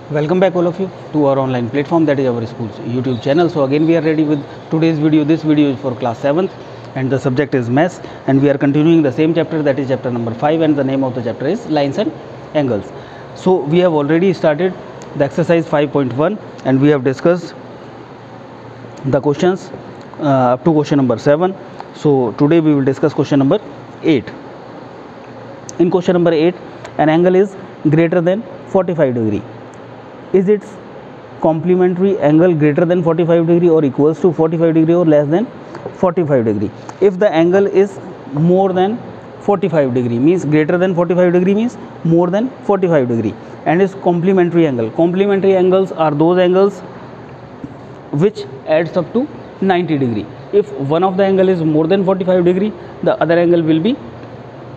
Welcome back all of you to our online platform, that is our school's YouTube channel. So again we are ready with today's video. This video is for class 7th and the subject is maths, and we are continuing the same chapter, that is chapter number 5, and the name of the chapter is lines and angles. So we have already started the exercise 5.1 and we have discussed the questions up to question number 7. So today we will discuss question number 8. In question number 8, an angle is greater than 45 degree. Is its complementary angle greater than 45 degree or equals to 45 degree or less than 45 degree? If the angle is more than 45 degree, means greater than 45 degree means more than 45 degree, and its complementary angle. Complementary angles are those angles which adds up to 90 degree. If one of the angle is more than 45 degree, the other angle will be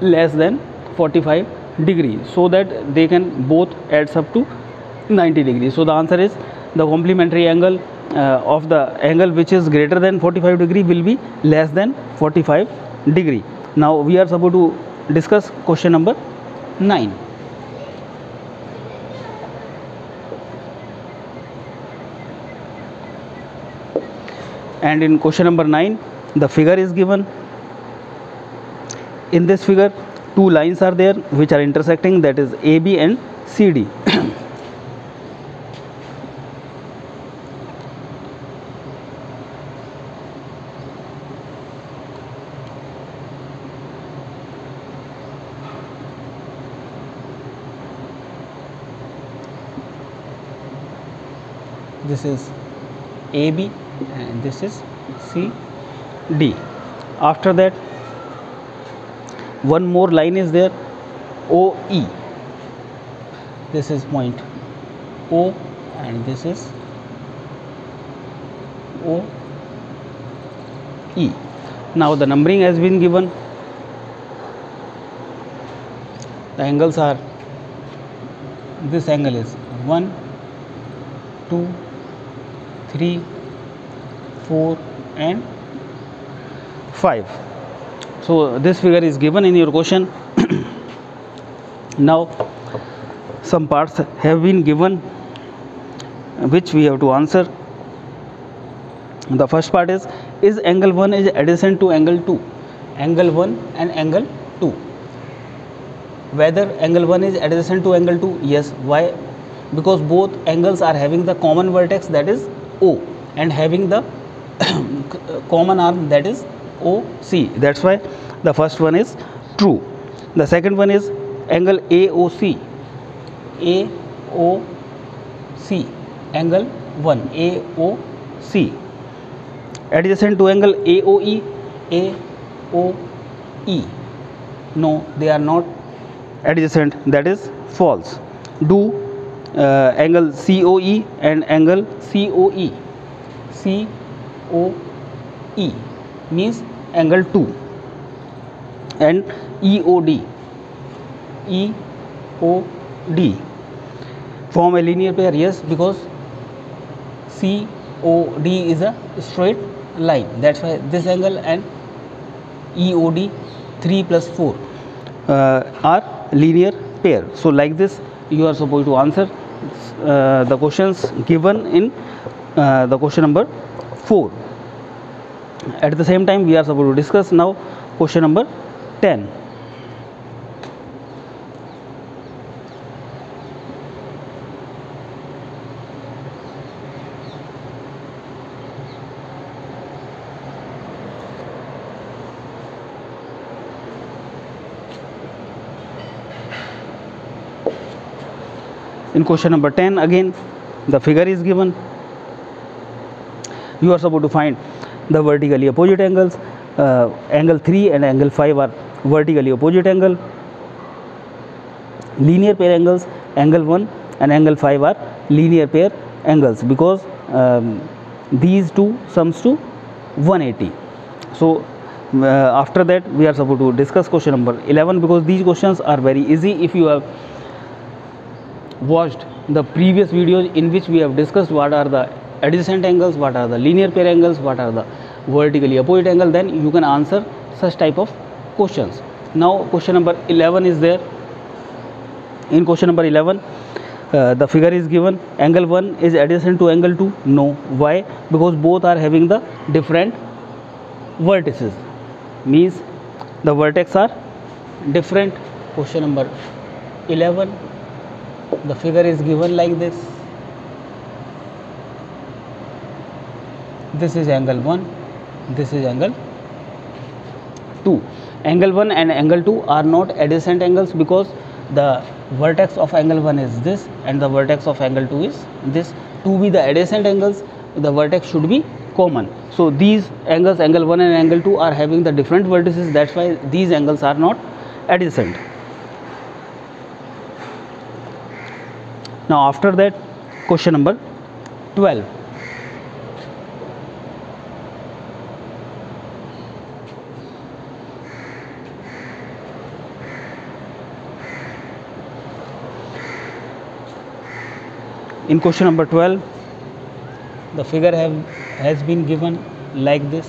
less than 45 degree, so that they can both adds up to 90 degrees. So the answer is the complementary angle of the angle which is greater than 45 degree will be less than 45 degree. Now we are supposed to discuss question number 9. And in question number 9, the figure is given. In this figure, two lines are there which are intersecting, that is AB and CD. This is AB and this is CD. After that, one more line is there, OE. This is point O and this is OE. Now the numbering has been given. The angles are, this angle is 1, 2, 3, 4 and 5. So this figure is given in your question. Now some parts have been given which we have to answer. The first part is angle 1 is adjacent to angle 2? Angle 1 and angle 2. Whether angle 1 is adjacent to angle 2? Yes. Why? Because both angles are having the common vertex, that is O, and having the common arm, that is OC. That's why the first one is true. The second one is angle AOC. AOC, angle 1, AOC. Adjacent to angle AOE. AOE. No, they are not adjacent, that is false. Do angle COE and angle COE. COE means angle 2. And EOD. EOD form a linear pair? Yes, because COD is a straight line. That's why this angle and EOD 3 plus 4 are linear pair. So like this you are supposed to answer the questions given in the question number 4. At the same time we are supposed to discuss now question number 10. In question number 10, again the figure is given. You are supposed to find the vertically opposite angles. Angle 3 and angle 5 are vertically opposite angle. Linear pair angles, angle 1 and angle 5 are linear pair angles, because these two sums to 180. So after that we are supposed to discuss question number 11, because these questions are very easy. If you have watched the previous videos in which we have discussed what are the adjacent angles, what are the linear pair angles, what are the vertically opposite angle, then you can answer such type of questions. Now question number 11 is there. In question number 11, the figure is given, angle 1 is adjacent to angle 2. No. Why? Because both are having the different vertices, means the vertex are different. Question number 11, the figure is given like this. This is angle 1, this is angle 2. Angle 1 and angle 2 are not adjacent angles because the vertex of angle 1 is this and the vertex of angle 2 is this. To be the adjacent angles, the vertex should be common. So these angles, angle 1 and angle 2, are having the different vertices. That's why these angles are not adjacent. Now after that, question number 12. In question number 12, the figure has been given like this.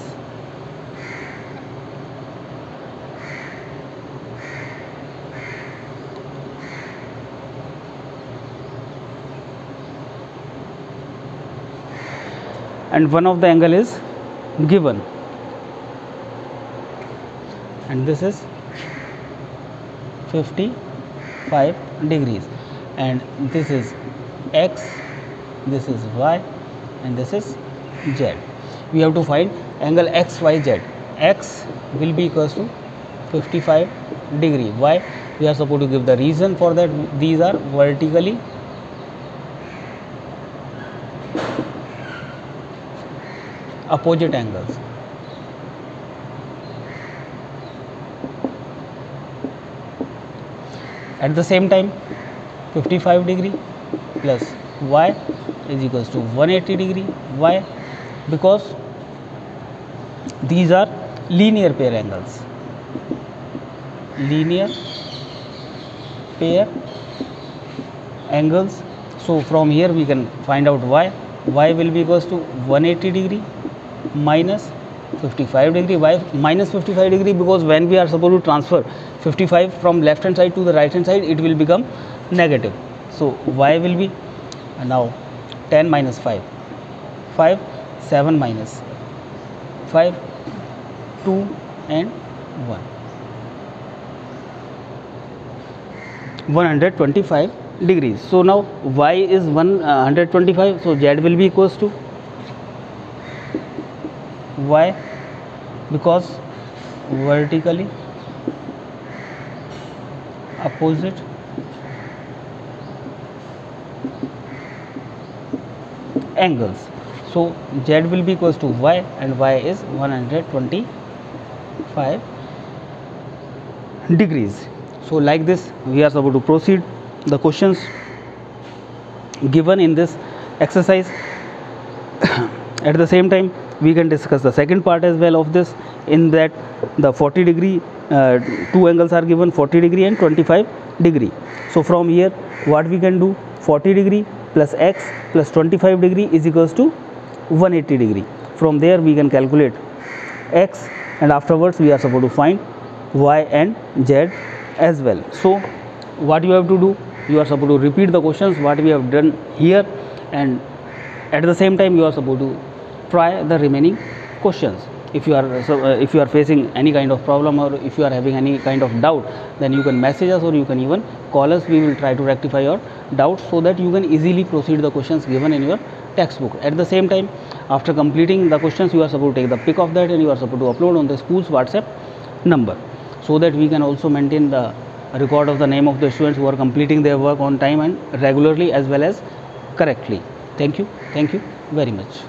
And one of the angle is given, and this is 55 degrees, and this is x, this is y, and this is z. We have to find angle x, y, z. X will be equals to 55 degree. Why? We are supposed to give the reason for that. These are vertically opposite angles. At the same time, 55 degree plus y is equals to 180 degree. Why? Because these are linear pair angles. Linear pair angles. So from here we can find out y. Y will be equals to 180 degree minus 55 degree. Why minus 55 degree? Because when we are supposed to transfer 55 from left hand side to the right hand side, it will become negative. So y will be now 10 minus 5, 5, 7 minus 5, 2 and 1, 125 degrees. So now y is 125, so z will be equals to y, because vertically opposite angles. So z will be equals to y, and y is 125 degrees. So like this we are supposed to proceed the questions given in this exercise. At the same time, we can discuss the second part as well of this, in that the 40 degree two angles are given, 40 degree and 25 degree. So from here what we can do, 40 degree plus x plus 25 degree is equals to 180 degree. From there we can calculate x, and afterwards we are supposed to find y and z as well. So what you have to do, you are supposed to repeat the questions what we have done here, and at the same time you are supposed to try the remaining questions. If you are facing any kind of problem, or if you are having any kind of doubt, then you can message us or you can even call us. We will try to rectify your doubts so that you can easily proceed the questions given in your textbook. At the same time, after completing the questions, you are supposed to take the pic of that and you are supposed to upload on the school's WhatsApp number, so that we can also maintain the record of the name of the students who are completing their work on time and regularly as well as correctly. Thank you very much.